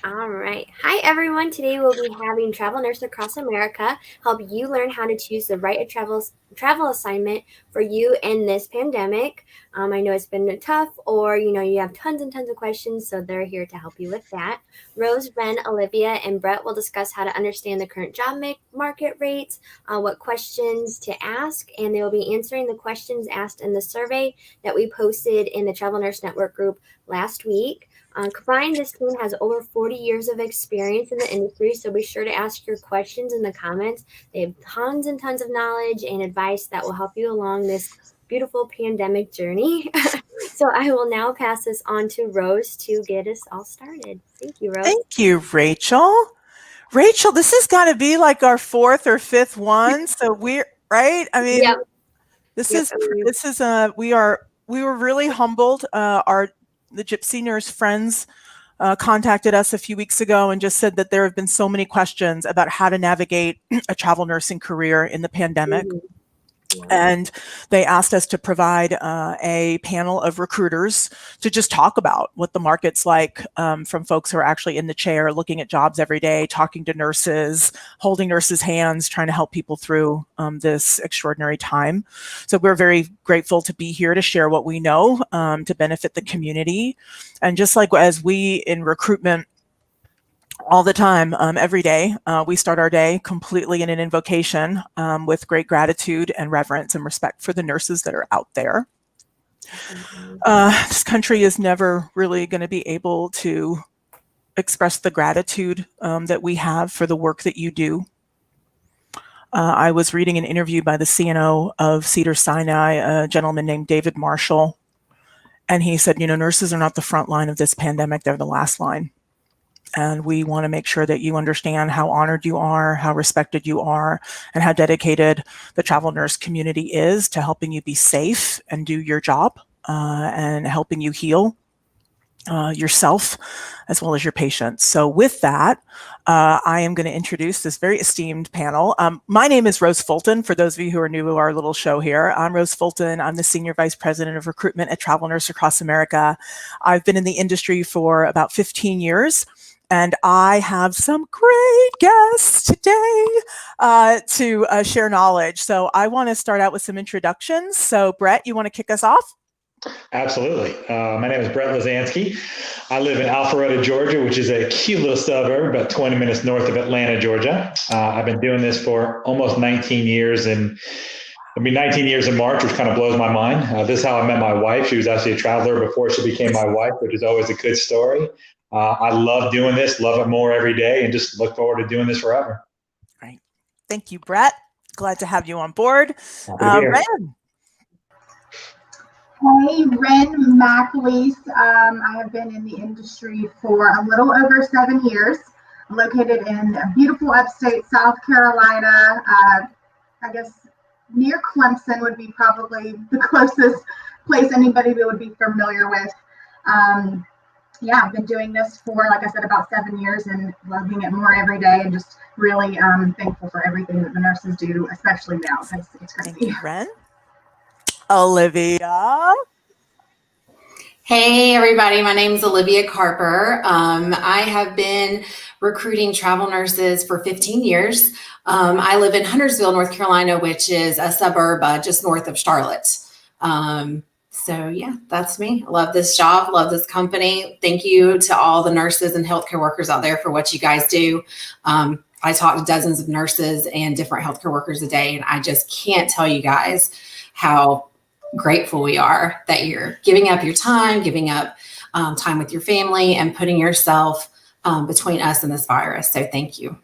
All right. Hi, everyone. Today we'll be having Travel Nurse Across America help you learn how to choose the right travel assignment for you in this pandemic. I know it's been tough, or you have tons and tons of questions, so they're here to help you with that. Rose, Ren, Olivia, and Brett will discuss how to understand the current job market rates, what questions to ask, and they will be answering the questions asked in the survey that we posted in the Travel Nurse Network group last week. Combined, this team has over 40 years of experience in the industry, so be sure to ask your questions in the comments. They have tons and tons of knowledge and advice that will help you along this beautiful pandemic journey. So I will now pass this on to Rose to get us all started. Thank you, Rose. Thank you, Rachel. Rachel, this has got to be like our fourth or fifth one. So we're right. I mean, Yep. this Yep. is we were really humbled. The Gypsy Nurse friends contacted us a few weeks ago and just said that there have been so many questions about how to navigate a travel nursing career in the pandemic. Mhm. Yeah. And they asked us to provide a panel of recruiters to just talk about what the market's like, from folks who are actually in the chair, looking at jobs every day, talking to nurses, holding nurses' hands, trying to help people through this extraordinary time. So we're very grateful to be here to share what we know to benefit the community. And just like as we in recruitment all the time, every day, we start our day completely in an invocation with great gratitude and reverence and respect for the nurses that are out there. This country is never really going to be able to express the gratitude that we have for the work that you do. I was reading an interview by the CNO of Cedars-Sinai, a gentleman named David Marshall, and he said, nurses are not the front line of this pandemic, they're the last line. And we want to make sure that you understand how honored you are, how respected you are, and how dedicated the travel nurse community is to helping you be safe and do your job and helping you heal yourself as well as your patients. So with that, I am going to introduce this very esteemed panel. My name is Rose Fulton. For those of you who are new to our little show here, I'm Rose Fulton. I'm the Senior Vice President of Recruitment at Travel Nurse Across America. I've been in the industry for about 15 years. And I have some great guests today to share knowledge. So I want to start out with some introductions. So Brett, you want to kick us off? Absolutely. My name is Brett Lazansky. I live in Alpharetta, Georgia, which is a cute little suburb about 20 minutes north of Atlanta, Georgia. I've been doing this for almost 19 years, and it'll be 19 years in March, which kind of blows my mind. This is how I met my wife. She was actually a traveler before she became my wife, which is always a good story. I love doing this, love it more every day, and just look forward to doing this forever. Right. Thank you, Brett. Glad to have you on board. Ren. Hey, Ren McAleese. I have been in the industry for a little over 7 years. I'm located in beautiful upstate South Carolina. I guess near Clemson would be probably the closest place anybody would be familiar with. Yeah, I've been doing this for, like I said, about 7 years and loving it more every day, and just really thankful for everything that the nurses do, especially now. It's great. Thank you, Ren. Olivia. Hey, everybody. My name is Olivia Carper. I have been recruiting travel nurses for 15 years. I live in Huntersville, North Carolina, which is a suburb just north of Charlotte. So yeah, that's me. I love this job, love this company. Thank you to all the nurses and healthcare workers out there for what you guys do. I talk to dozens of nurses and different healthcare workers a day, and I just can't tell you guys how grateful we are that you're giving up your time, giving up time with your family, and putting yourself between us and this virus. So thank you.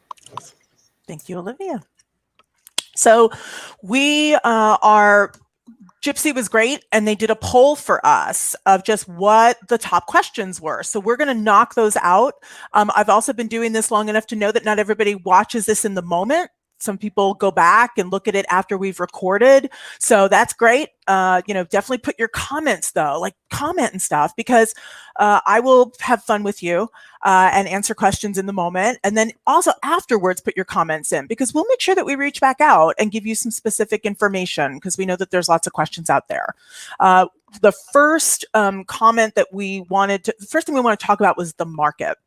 Thank you, Olivia. So we Gypsy was great, and they did a poll for us of just what the top questions were. So we're going to knock those out. I've also been doing this long enough to know that not everybody watches this in the moment. Some people go back and look at it after we've recorded. So that's great. Definitely put your comments though, like comment and stuff, because I will have fun with you and answer questions in the moment. And then also afterwards, put your comments in, because we'll make sure that we reach back out and give you some specific information, because we know that there's lots of questions out there. The first comment that the first thing we want to talk about was the market.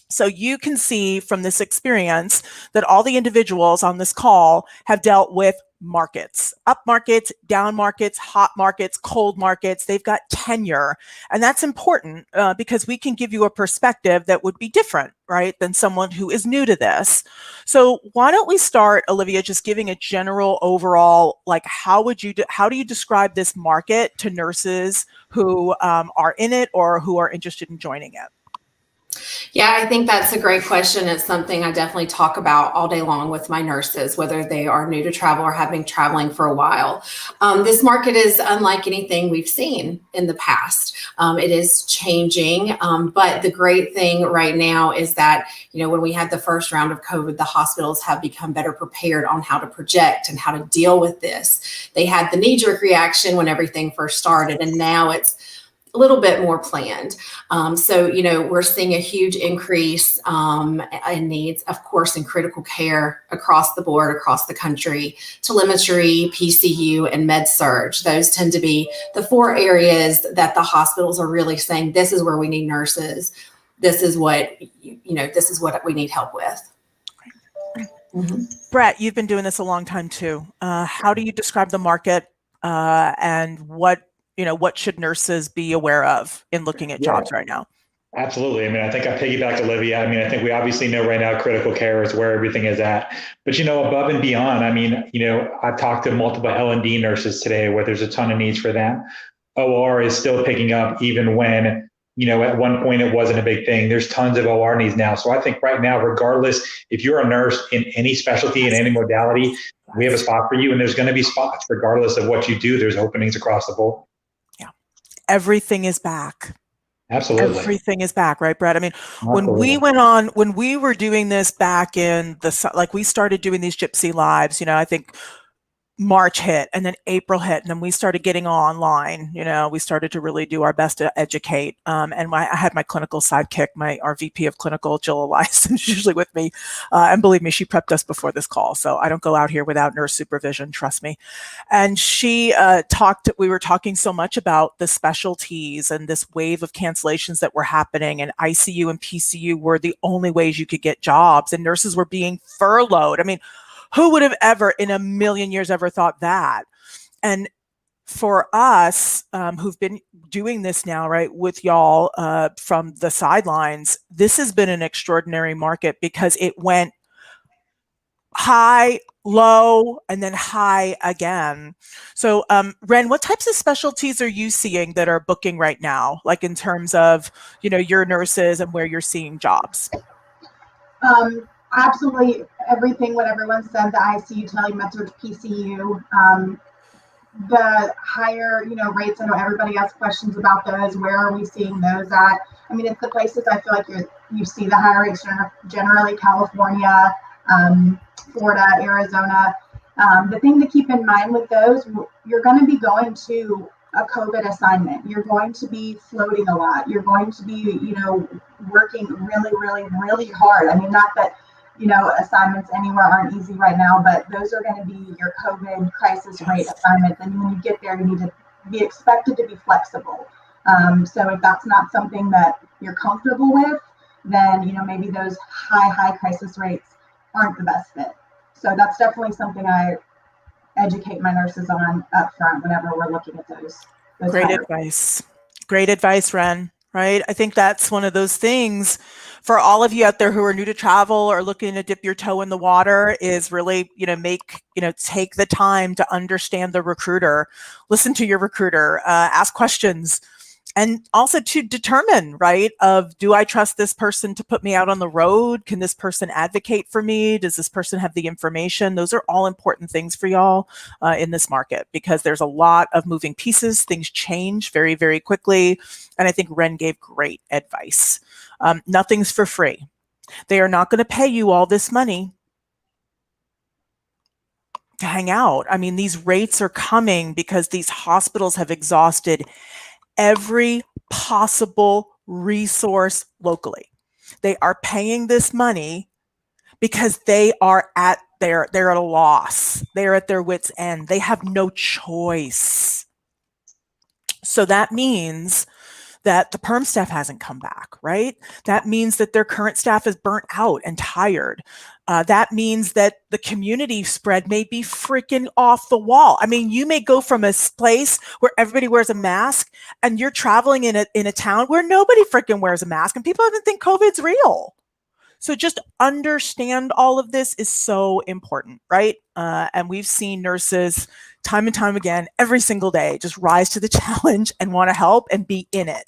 So you can see from this experience that all the individuals on this call have dealt with markets, up markets, down markets, hot markets, cold markets. They've got tenure. And that's important because we can give you a perspective that would be different, right, than someone who is new to this. So why don't we start, Olivia, just giving a general overall, like, how do you describe this market to nurses who are in it or who are interested in joining it? Yeah, I think that's a great question. It's something I definitely talk about all day long with my nurses, whether they are new to travel or have been traveling for a while. This market is unlike anything we've seen in the past. It is changing, but the great thing right now is that, when we had the first round of COVID, the hospitals have become better prepared on how to project and how to deal with this. They had the knee-jerk reaction when everything first started, and now it's a little bit more planned. So, we're seeing a huge increase in needs, of course, in critical care across the board, across the country. Telemetry, PCU, and med surg. Those tend to be the 4 areas that the hospitals are really saying, this is where we need nurses. This is what, this is what we need help with. Mm-hmm. Brett, you've been doing this a long time too. How do you describe the market and what should nurses be aware of in looking at jobs right now? Absolutely. I think I piggybacked Olivia. I think we obviously know right now critical care is where everything is at. But, above and beyond, I've talked to multiple L&D nurses today where there's a ton of needs for them. OR is still picking up even when, at one point it wasn't a big thing. There's tons of OR needs now. So I think right now, regardless, if you're a nurse in any specialty, in any modality, we have a spot for you. And there's going to be spots regardless of what you do. There's openings across the board. Everything is back. Absolutely. Everything is back, right, Brett? When we were doing this back in we started doing these Gypsy Lives, I think March hit and then April hit and then we started getting online. We started to really do our best to educate. And I had my clinical sidekick, our VP of clinical, Jill Elias, who's usually with me. And believe me, she prepped us before this call. So I don't go out here without nurse supervision, trust me. And she we were talking so much about the specialties and this wave of cancellations that were happening, and ICU and PCU were the only ways you could get jobs, and nurses were being furloughed. Who would have ever in a million years ever thought that? And for us who've been doing this now, right, with y'all from the sidelines, this has been an extraordinary market because it went high, low, and then high again. So Ren, what types of specialties are you seeing that are booking right now, like in terms of, your nurses and where you're seeing jobs? Absolutely everything what everyone said, the ICU, telemetry, PCU, the higher, rates. I know everybody asks questions about those. Where are we seeing those at? It's the places I feel like you see the higher rates, generally California, Florida, Arizona. The thing to keep in mind with those, you're going to be going to a COVID assignment. You're going to be floating a lot. You're going to be, working really, really, really hard. Not that, assignments anywhere aren't easy right now, but those are going to be your COVID crisis rate assignments. And when you get there, you need to be expected to be flexible. So if that's not something that you're comfortable with, then, maybe those high crisis rates aren't the best fit. So that's definitely something I educate my nurses on up front whenever we're looking at those Great advice. Great advice, Ren. Right? I think that's one of those things for all of you out there who are new to travel or looking to dip your toe in the water is really, take the time to understand the recruiter, listen to your recruiter, ask questions, and also to determine, right, do I trust this person to put me out on the road? Can this person advocate for me? Does this person have the information? Those are all important things for y'all in this market because there's a lot of moving pieces. Things change very, very quickly. And I think Ren gave great advice. Nothing's for free. They are not going to pay you all this money to hang out. These rates are coming because these hospitals have exhausted every possible resource locally. They are paying this money because they're at a loss. They're at their wits' end. They have no choice. So that means that the perm staff hasn't come back, right? That means that their current staff is burnt out and tired. That means that the community spread may be freaking off the wall. I mean, you may go from a place where everybody wears a mask and you're traveling in a town where nobody freaking wears a mask and people even think COVID's real. So just understand all of this is so important, right? And we've seen nurses time and time again, every single day, just rise to the challenge and want to help and be in it.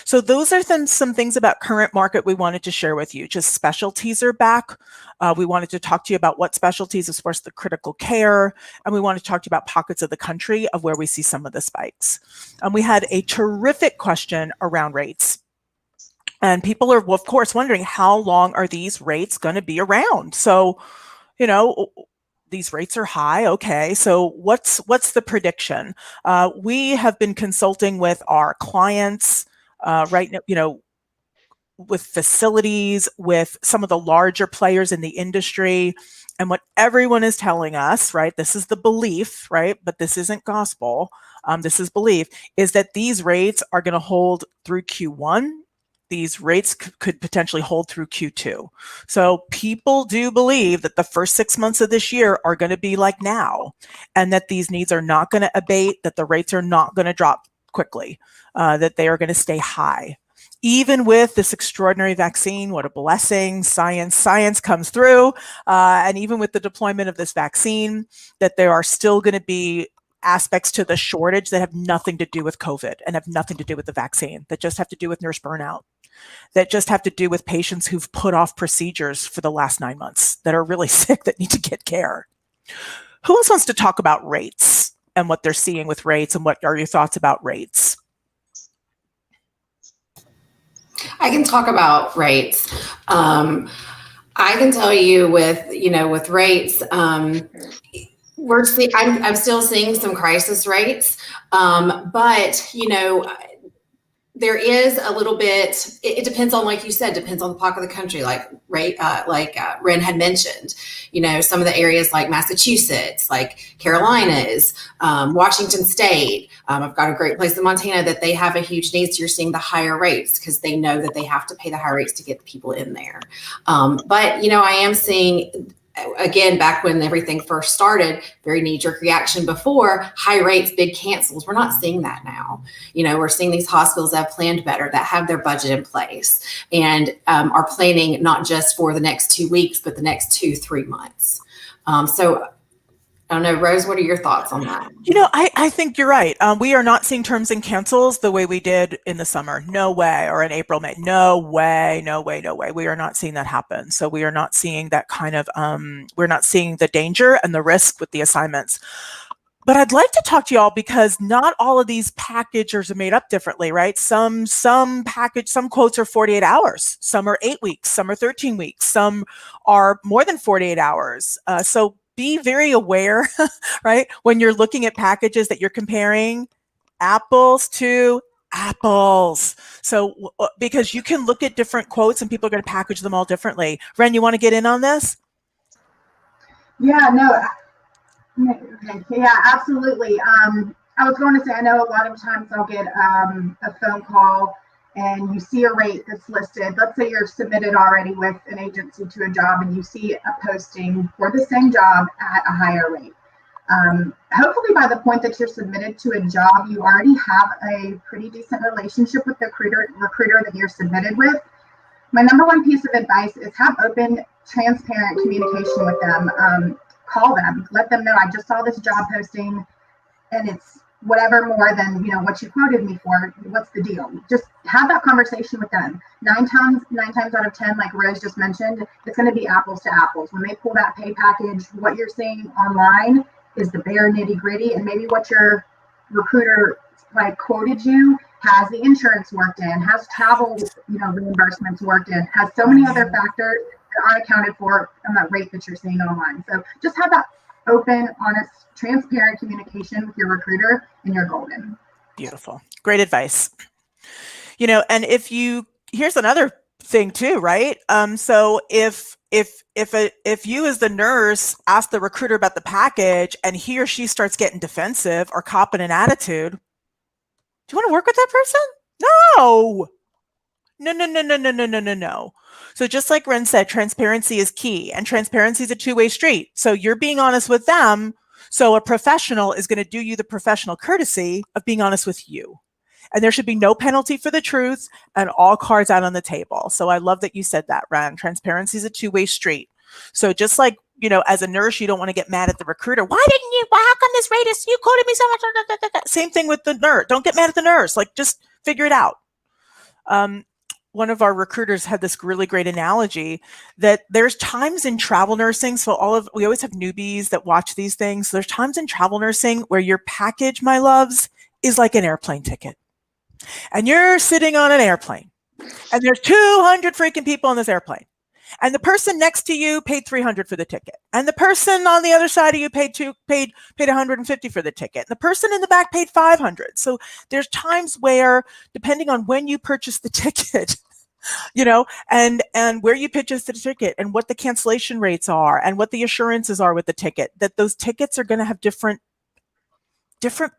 So those are some things about current market we wanted to share with you. Just specialties are back. We wanted to talk to you about what specialties, of course, the critical care, and we wanted to talk to you about pockets of the country of where we see some of the spikes. We had a terrific question around rates. And people are, of course, wondering how long are these rates going to be around? So, you know, these rates are high. Okay, so what's the prediction? We have been consulting with our clients right now, you know, with facilities, with some of the larger players in the industry. And what everyone is telling us, right, this is the belief, right, but this isn't gospel, this is belief, is that these rates are going to hold through Q1. These rates could potentially hold through Q2. So people do believe that the first 6 months of this year are going to be like now, and that these needs are not going to abate, that the rates are not going to drop quickly, that they are going to stay high. Even with this extraordinary vaccine, what a blessing, science comes through. And even with the deployment of this vaccine, that there are still going to be aspects to the shortage that have nothing to do with COVID and have nothing to do with the vaccine, that just have to do with nurse burnout, that just have to do with patients who've put off procedures for the last 9 months, that are really sick, that need to get care. Who else wants to talk about rates and what they're seeing with rates, and what are your thoughts about rates? I can talk about rates. I can tell you with rates, I'm still seeing some crisis rates, but there is a little bit. It depends on, like you said, depends on the pocket of the country. Like Ren had mentioned, some of the areas like Massachusetts, like Carolinas, Washington State. I've got a great place in Montana that they have a huge need. So you're seeing the higher rates because they know that they have to pay the higher rates to get the people in there. But I am seeing, again, back when everything first started, very knee-jerk reaction before, high rates, big cancels. We're not seeing that now. We're seeing these hospitals that have planned better, that have their budget in place, and are planning not just for the next 2 weeks, but the next 2-3 months. So I don't know, Rose, what are your thoughts on that? I think you're right. We are not seeing terms and cancels the way we did in the summer. No way. Or in April, May. No way. We are not seeing that happen. So we are not seeing that kind of, we're not seeing the danger and the risk with the assignments. But I'd like to talk to y'all because not all of these packages are made up differently, right? Some quotes are 48 hours. Some are 8 weeks. Some are 13 weeks. Some are more than 48 hours. So be very aware, right? When you're looking at packages that you're comparing apples to apples. So, because you can look at different quotes and people are going to package them all differently. Ren, you want to get in on this? Yeah, absolutely. I was going to say, I know a lot of times I'll get a phone call and you see a rate that's listed. Let's say you're submitted already with an agency to a job and you see a posting for the same job at a higher rate. Hopefully by the point that you're submitted to a job, you already have a pretty decent relationship with the recruiter that you're submitted with. My number one piece of advice is have open, transparent communication with them. Call them, let them know, I just saw this job posting and it's whatever more than what you quoted me for. What's the deal? Just have that conversation with them. Nine times out of 10, like Rose just mentioned, it's going to be apples to apples. When they pull that pay package, what you're seeing online is the bare nitty gritty, and maybe what your recruiter quoted you has the insurance worked in, has travel reimbursements worked in, has so many other factors that aren't accounted for on that rate that you're seeing online. So just have that open, honest, transparent communication with your recruiter, and you're golden. Beautiful. Great advice. And here's another thing too, right? So if you as the nurse ask the recruiter about the package and he or she starts getting defensive or copping an attitude, Do you want to work with that person? No. No. So just like Ren said, transparency is key, and transparency is a two-way street. So you're being honest with them. So a professional is going to do you the professional courtesy of being honest with you. And there should be no penalty for the truth, and all cards out on the table. So I love that you said that, Ren. Transparency is a two-way street. So just like, as a nurse, you don't want to get mad at the recruiter. How come this rate is, you quoted me so much? Same thing with the nurse. Don't get mad at the nurse. Like, just figure it out. One of our recruiters had this really great analogy that there's times in travel nursing. So we always have newbies that watch these things. So there's times in travel nursing where your package, my loves, is like an airplane ticket. And you're sitting on an airplane and there's 200 freaking people on this airplane. And the person next to you paid $300 for the ticket. And the person on the other side of you paid $150 for the ticket. And the person in the back paid $500. So there's times where, depending on when you purchase the ticket, and where you purchase the ticket and what the cancellation rates are and what the assurances are with the ticket, that those tickets are going to have different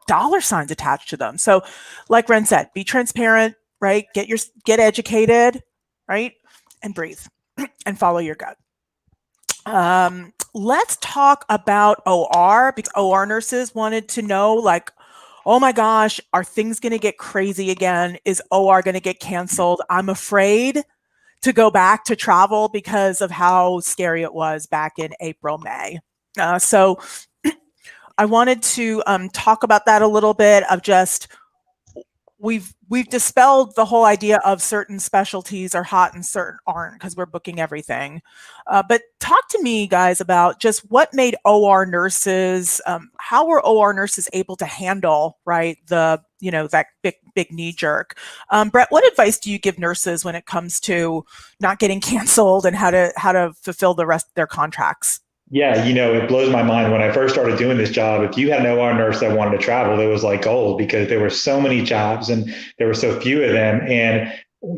dollar signs attached to them. So like Ren said, be transparent, right? Get educated, right? And breathe and follow your gut. Let's talk about OR, because OR nurses wanted to know, like, oh my gosh, are things going to get crazy again? Is OR going to get canceled? I'm afraid to go back to travel because of how scary it was back in April, May. So I wanted to talk about that a little bit, of just, we've dispelled the whole idea of certain specialties are hot and certain aren't, because we're booking everything. But talk to me, guys, about just what made OR nurses, how were OR nurses able to handle, right, that big knee jerk? Brett, what advice do you give nurses when it comes to not getting canceled and how to fulfill the rest of their contracts? Yeah, it blows my mind. When I first started doing this job, if you had an OR nurse that wanted to travel, it was like gold, because there were so many jobs and there were so few of them. And,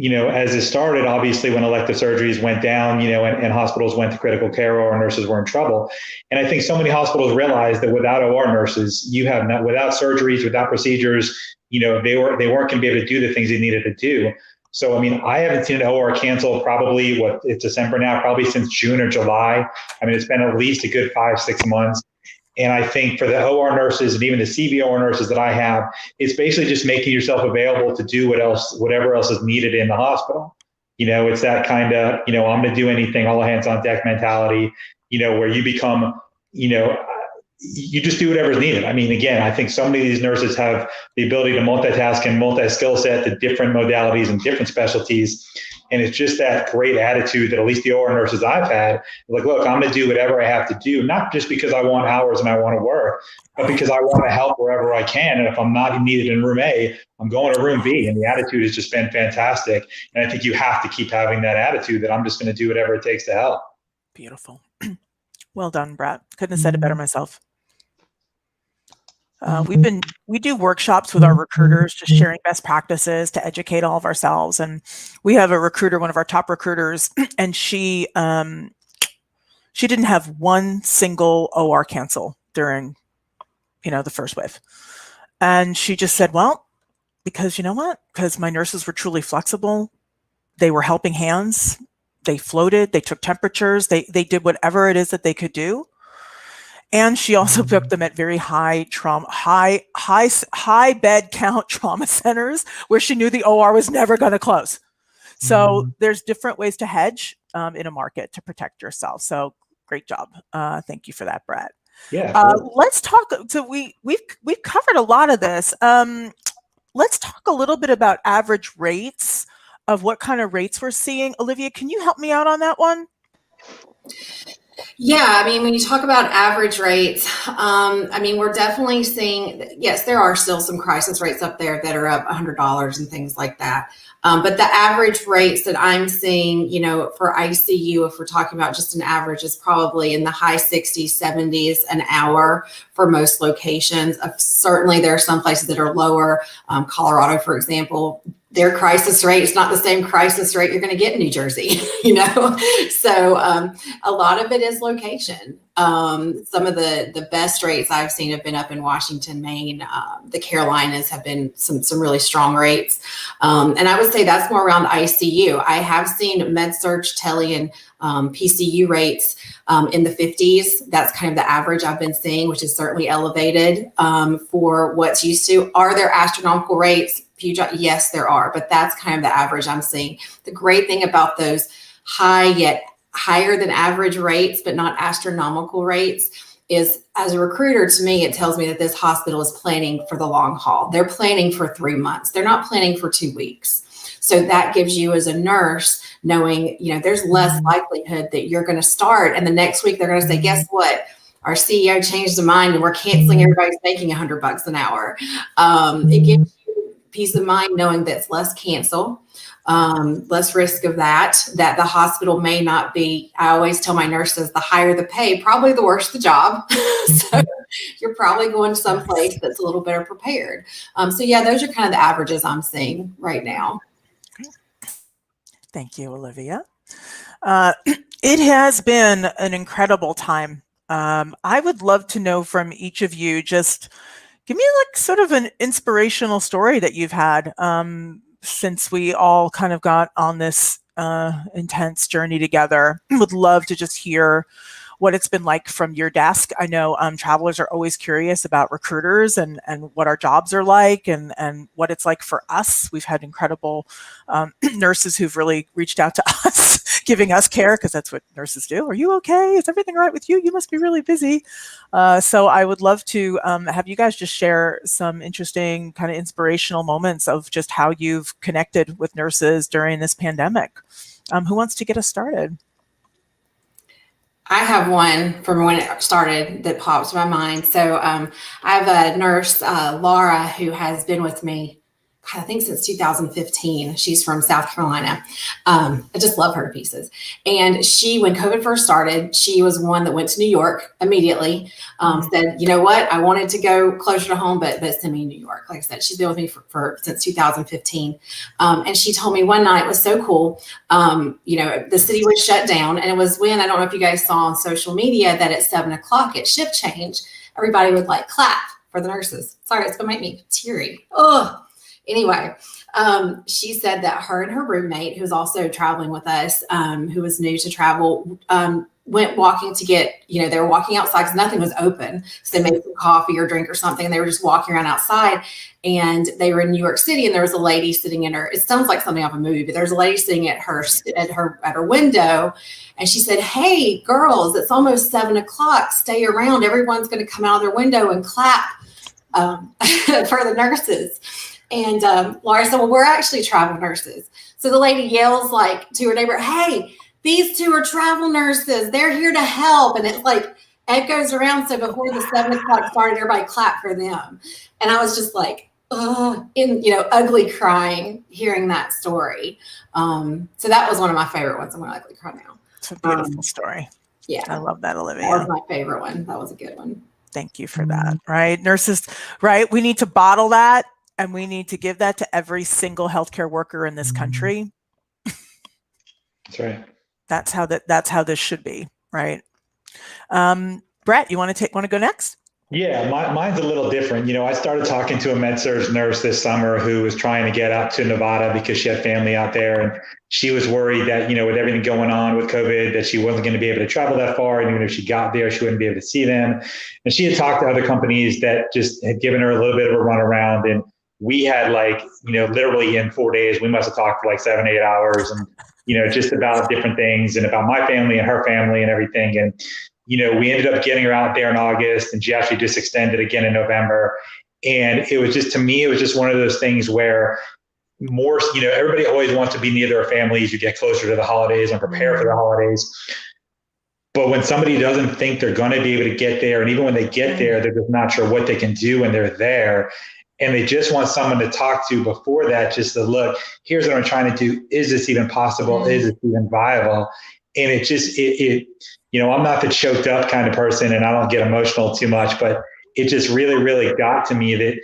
as it started, obviously when elective surgeries went down, and hospitals went to critical care, OR nurses were in trouble. And I think so many hospitals realized that without OR nurses, without surgeries, without procedures, they weren't going to be able to do the things they needed to do. So, I haven't seen an OR cancel probably, it's December now, probably since June or July. It's been at least a good 5-6 months. And I think for the OR nurses and even the CVOR nurses that I have, it's basically just making yourself available to do whatever else is needed in the hospital. It's that kind of, I'm going to do anything, all hands on deck mentality, where you become, you just do whatever's needed. Again, I think so many of these nurses have the ability to multitask and multi-skill set to different modalities and different specialties. And it's just that great attitude that at least the OR nurses I've had, like, look, I'm going to do whatever I have to do, not just because I want hours and I want to work, but because I want to help wherever I can. And if I'm not needed in room A, I'm going to room B. And the attitude has just been fantastic. And I think you have to keep having that attitude that I'm just going to do whatever it takes to help. Beautiful. Well done, Brett. Couldn't have said it better myself. We do workshops with our recruiters, just sharing best practices to educate all of ourselves. And we have a recruiter, one of our top recruiters, and she didn't have one single OR cancel during, the first wave. And she just said, well, because because my nurses were truly flexible. They were helping hands. They floated, they took temperatures, they did whatever it is that they could do. And she also booked them at very high bed count trauma centers where she knew the OR was never going to close. So there's different ways to hedge in a market to protect yourself. So great job. Thank you for that, Brett. Yeah. Let's talk. So we've covered a lot of this. Let's talk a little bit about average rates, of what kind of rates we're seeing. Olivia, can you help me out on that one? Yeah, when you talk about average rates, we're definitely seeing, yes, there are still some crisis rates up there that are up $100 and things like that. But the average rates that I'm seeing, for ICU, if we're talking about just an average, is probably in the high 60s, 70s an hour for most locations. Certainly there are some places that are lower. Colorado, for example, their crisis rate is not the same crisis rate you're going to get in New Jersey, So a lot of it is location. Some of the best rates I've seen have been up in Washington, Maine. The Carolinas have been some really strong rates. And I would say that's more around ICU. I have seen med-surg, tele, and PCU rates in the 50s. That's kind of the average I've been seeing, which is certainly elevated for what's used to. Are there astronomical rates? Yes, there are, but that's kind of the average I'm seeing. The great thing about those high yet higher than average rates, but not astronomical rates, is as a recruiter, to me, it tells me that this hospital is planning for the long haul. They're planning for 3 months. They're not planning for 2 weeks. So that gives you as a nurse knowing, there's less likelihood that you're going to start. And the next week they're going to say, guess what? Our CEO changed his mind and we're canceling everybody's making $100 an hour. It gives you peace of mind knowing that it's less cancel, less risk of that the hospital may not be. I always tell my nurses, the higher the pay, probably the worse the job. So you're probably going to some place that's a little better prepared. So yeah, those are kind of the averages I'm seeing right now. Thank you, Olivia. It has been an incredible time. I would love to know from each of you, just give me like sort of an inspirational story that you've had since we all kind of got on this intense journey together. Would love to just hear what it's been like from your desk. I know travelers are always curious about recruiters and what our jobs are like and what it's like for us. We've had incredible nurses who've really reached out to us, giving us care, because that's what nurses do. Are you okay? Is everything all right with you? You must be really busy. So I would love to have you guys just share some interesting kind of inspirational moments of just how you've connected with nurses during this pandemic. Who wants to get us started? I have one from when it started that pops to my mind. So I have a nurse, Laura, who has been with me, I think since 2015. She's from South Carolina. I just love her to pieces. And she, when COVID first started, she was one that went to New York immediately, said, you know what, I wanted to go closer to home, but send me to New York. Like I said, she's been with me for since 2015. And she told me one night, it was so cool. The city was shut down, and it was when, I don't know if you guys saw on social media, that at 7:00 at shift change, everybody would like clap for the nurses. Sorry, it's gonna make me teary. Oh, anyway, she said that her and her roommate, who's also traveling with us, who was new to travel, went walking to get, they were walking outside because nothing was open. So they made some coffee or drink or something. And they were just walking around outside, and they were in New York City, and there was a lady sitting in her, it sounds like something off a movie, but there's a lady sitting at her window. And she said, hey girls, it's almost 7:00. Stay around. Everyone's going to come out of their window and clap for the nurses. And Laura said, well, we're actually travel nurses. So the lady yells like to her neighbor, hey, these two are travel nurses. They're here to help. And it's like echoes around. So before the 7:00 started, everybody clapped for them. And I was just like, ugly crying, hearing that story. So that was one of my favorite ones. I'm going to ugly cry now. It's a beautiful story. Yeah. I love that, Olivia. That was my favorite one. That was a good one. Thank you for that. Right. Nurses, right. We need to bottle that, and we need to give that to every single healthcare worker in this country. That's right. That's how this should be. Right. Brett, you want to go next? Yeah, mine's a little different. I started talking to a med-surg nurse this summer who was trying to get out to Nevada because she had family out there. And she was worried that, with everything going on with COVID, that she wasn't going to be able to travel that far. And even if she got there, she wouldn't be able to see them. And she had talked to other companies that just had given her a little bit of a runaround. And we had literally in 4 days, we must have talked for 7-8 hours and, just about different things and about my family and her family and everything. And, we ended up getting her out there in August, and she actually just extended again in November. And it was just, to me, it was just one of those things where more, everybody always wants to be near their families. You get closer to the holidays and prepare for the holidays. But when somebody doesn't think they're going to be able to get there, and even when they get there, they're just not sure what they can do when they're there. And they just want someone to talk to before that, just to look, here's what I'm trying to do. Is this even possible? Is it even viable? And it just, I'm not the choked up kind of person, and I don't get emotional too much, but it just really, really got to me that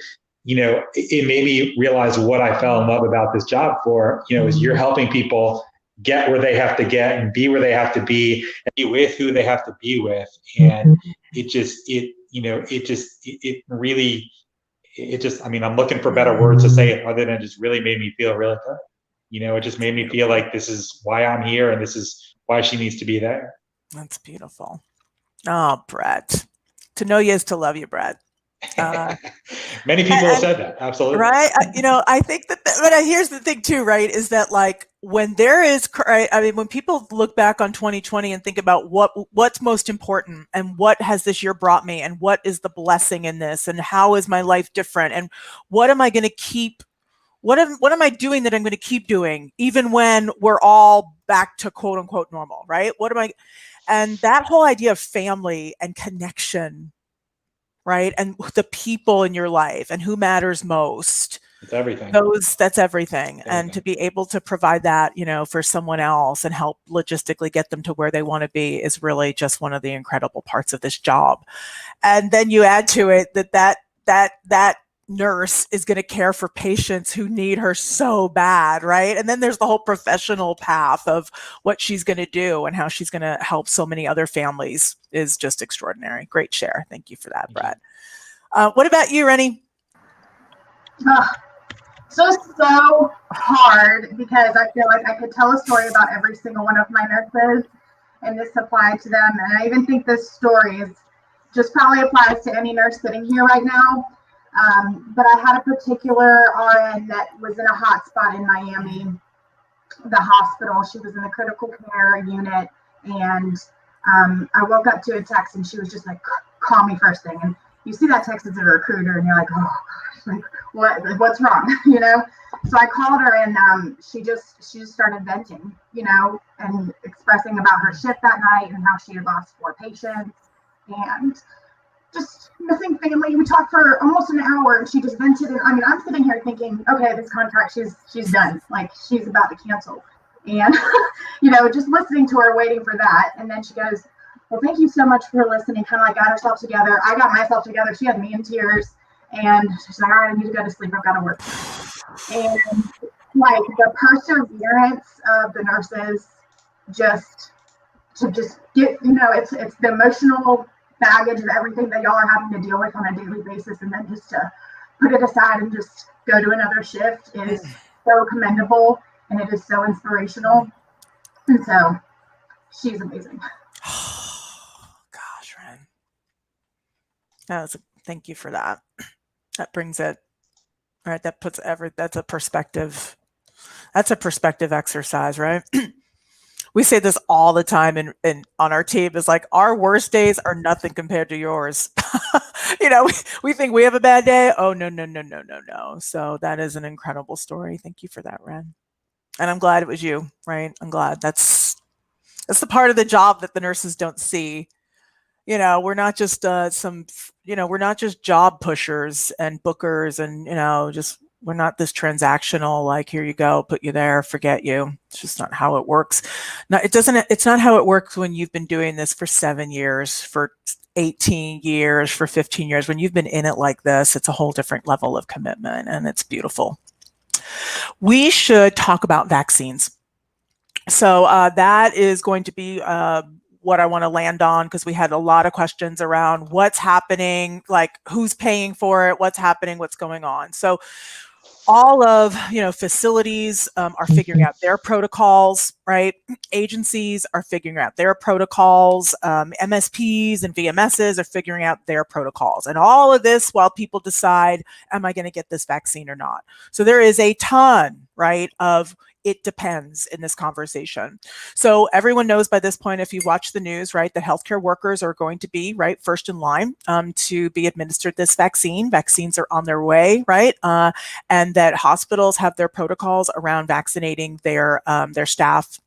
it made me realize what I fell in love about this job for, is you're helping people get where they have to get and be where they have to be and be with who they have to be with. And I'm looking for better words to say it other than it just really made me feel really good. It just made me feel like this is why I'm here and this is why she needs to be there. That's beautiful. Oh, Brett. To know you is to love you, Brett. Many people have said that. Absolutely. Right. I think but here's the thing too, right, is that like when there is, when people look back on 2020 and think about what's most important and what has this year brought me and what is the blessing in this and how is my life different and what am I going to keep, what am I doing that I'm going to keep doing even when we're all back to quote unquote normal, right? And that whole idea of family and connection, right? And the people in your life and who matters most. It's everything. That's everything. And to be able to provide that, for someone else and help logistically get them to where they want to be is really just one of the incredible parts of this job. And then you add to it that nurse is going to care for patients who need her so bad, right? And then there's the whole professional path of what she's going to do and how she's going to help so many other families is just extraordinary. Great share. Thank you for that, Brett. What about you, Rennie? So hard because I feel like I could tell a story about every single one of my nurses and this applied to them. And I even think this story just probably applies to any nurse sitting here right now. But I had a particular RN that was in a hot spot in Miami, the hospital. She was in the critical care unit. And I woke up to a text and she was just like, call me first thing. And you see that text as a recruiter and you're like, oh gosh, like what's wrong? So I called her and she just started venting, and expressing about her shift that night and how she had lost 4 patients and just missing family. We talked for almost an hour and she just vented. And I'm sitting here thinking, okay, this contract, she's done. Like she's about to cancel. And, just listening to her, waiting for that. And then she goes, well, thank you so much for listening. Kind of like got herself together. I got myself together. She had me in tears and she's like, all right, I need to go to sleep. I've got to work. And like the perseverance of the nurses to get, it's the emotional baggage of everything that y'all are having to deal with on a daily basis, and then just to put it aside and just go to another shift is so commendable and it is so inspirational. And so she's amazing. Gosh, Ren. Thank you for that. That brings it right. That puts that's a perspective. That's a perspective exercise, right? We say this all the time on our team is like, our worst days are nothing compared to yours. We think we have a bad day. Oh, no. So that is an incredible story. Thank you for that, Ren. And I'm glad it was you, right? I'm glad that's the part of the job that the nurses don't see. We're not just we're not just job pushers and bookers and, we're not this transactional, like, here you go, put you there, forget you. It's just not how it works. No, it's not how it works when you've been doing this for 7 years, for 18 years, for 15 years. When you've been in it like this, it's a whole different level of commitment and it's beautiful. We should talk about vaccines. So that is going to be what I want to land on, because we had a lot of questions around what's happening, like who's paying for it, what's happening, what's going on. So all of, facilities are figuring out their protocols, right? Agencies are figuring out their protocols. MSPs and VMSs are figuring out their protocols. And all of this while people decide, am I going to get this vaccine or not? So there is a ton, right, of it depends in this conversation. So everyone knows by this point, if you watch the news, right, that healthcare workers are going to be, right, first in line to be administered this vaccine. Vaccines are on their way, right? And that hospitals have their protocols around vaccinating their staff.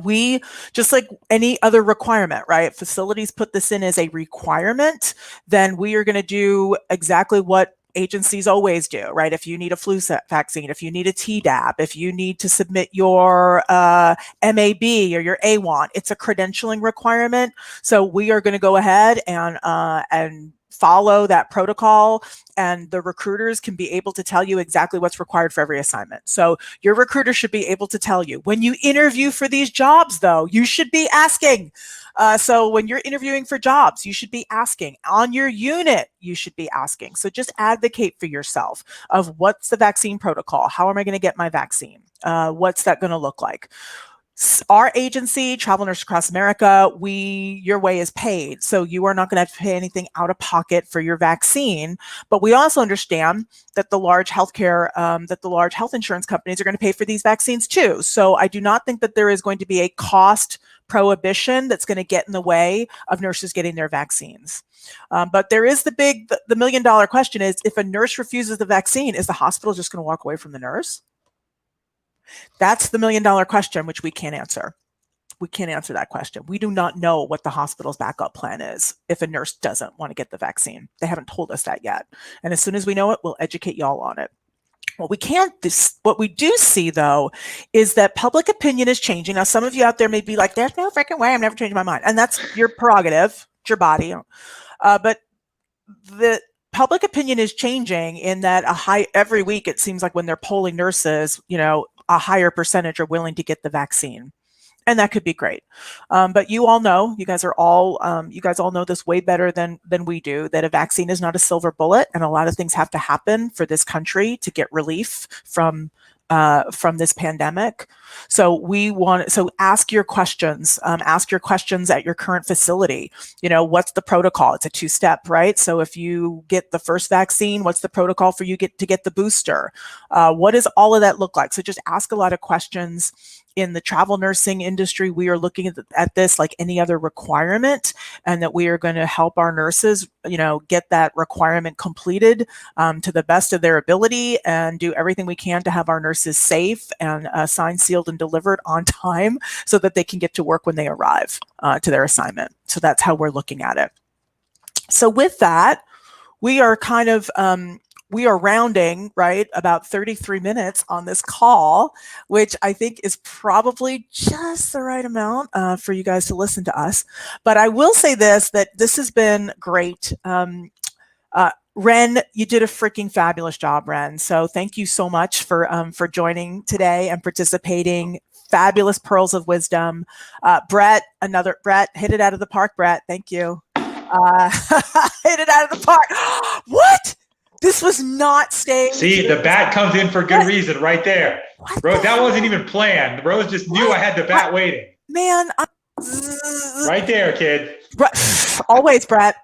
We, just like any other requirement, right? Facilities put this in as a requirement, then we are going to do exactly what agencies always do, right? If you need a flu vaccine, if you need a Tdap, if you need to submit your MAB or your A1, it's a credentialing requirement. So we are going to go ahead and follow that protocol, and the recruiters can be able to tell you exactly what's required for every assignment. So your recruiter should be able to tell you. When you interview for these jobs, though, you should be asking. So when you're interviewing for jobs, you should be asking. On your unit, you should be asking. So just advocate for yourself of what's the vaccine protocol? How am I going to get my vaccine? What's that going to look like? Our agency, Travel Nurse Across America, your way is paid. So you are not going to have to pay anything out of pocket for your vaccine. But we also understand that the large health insurance companies are going to pay for these vaccines too. So I do not think that there is going to be a cost prohibition that's going to get in the way of nurses getting their vaccines. But there is the $1 million question is, if a nurse refuses the vaccine, is the hospital just going to walk away from the nurse? That's the $1 million question, which we can't answer. We can't answer that question. We do not know what the hospital's backup plan is if a nurse doesn't want to get the vaccine. They haven't told us that yet. And as soon as we know it, we'll educate y'all on it. What we do see, though, is that public opinion is changing. Now, some of you out there may be like, there's no freaking way, I'm never changing my mind. And that's your prerogative, it's your body. But the public opinion is changing in that every week, it seems like when they're polling nurses, a higher percentage are willing to get the vaccine. And that could be great. But you all know, you guys all know this way better than we do, that a vaccine is not a silver bullet, and a lot of things have to happen for this country to get relief from this pandemic. So ask your questions. Ask your questions at your current facility. What's the protocol? It's a 2-step, right? So if you get the first vaccine, what's the protocol for you to get the booster? What does all of that look like? So just ask a lot of questions. In the travel nursing industry, we are looking at this like any other requirement, and that we are going to help our nurses, get that requirement completed to the best of their ability, and do everything we can to have our nurses safe and signed, sealed, and delivered on time so that they can get to work when they arrive to their assignment. So that's how we're looking at it. So with that, we are rounding, right, about 33 minutes on this call, which I think is probably just the right amount for you guys to listen to us. But I will say that this has been great. Ren, you did a freaking fabulous job, Ren. So thank you so much for joining today and participating. Fabulous pearls of wisdom. Brett, hit it out of the park, Brett. Thank you. Hit it out of the park. What? This was not staged. See, the bat comes in for good reason right there. Rose, that wasn't even planned. Rose just knew I had the bat waiting. Man. Right there, kid. Always, Brett.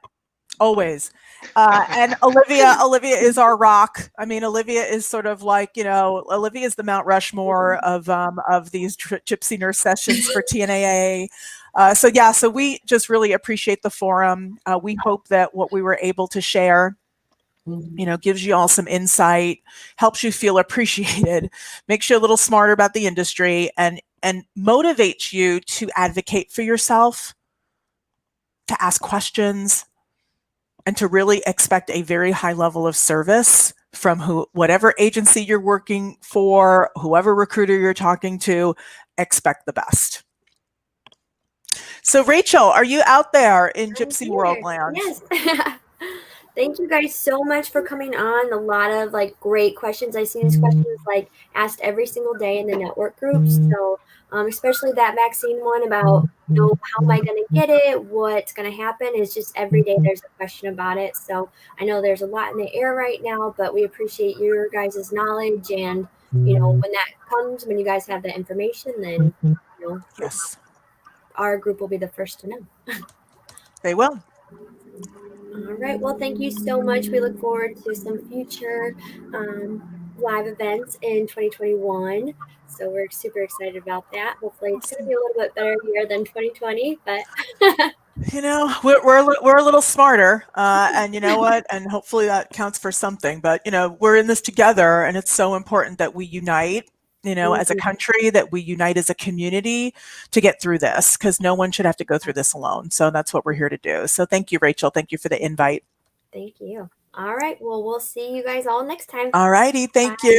Always. And Olivia is our rock. I mean, Olivia is sort of like, Olivia is the Mount Rushmore of these gypsy nurse sessions for TNAA. So we just really appreciate the forum. We hope that what we were able to share gives you all some insight, helps you feel appreciated, makes you a little smarter about the industry, and motivates you to advocate for yourself, to ask questions, and to really expect a very high level of service from whatever agency you're working for, whoever recruiter you're talking to. Expect the best. So Rachel, are you out there in Gypsy World Land? Yes. Thank you guys so much for coming on. A lot of great questions. I see these questions asked every single day in the network groups. So especially that vaccine one about, how am I going to get it? What's going to happen? Is just every day there's a question about it. So I know there's a lot in the air right now, but we appreciate your guys' knowledge. And, when that comes, when you guys have the information, then, yes, our group will be the first to know. They will. All right. Well, thank you so much. We look forward to some future live events in 2021. So we're super excited about that. Hopefully it's going to be a little bit better year than 2020, but we're a little smarter, and you know what? And hopefully that counts for something. But we're in this together, and it's so important that we unite. As a country, that we unite as a community to get through this, because no one should have to go through this alone. So that's what we're here to do. So thank you, Rachel. Thank you for the invite. Thank you. All right. Well, we'll see you guys all next time. All righty. Thank you.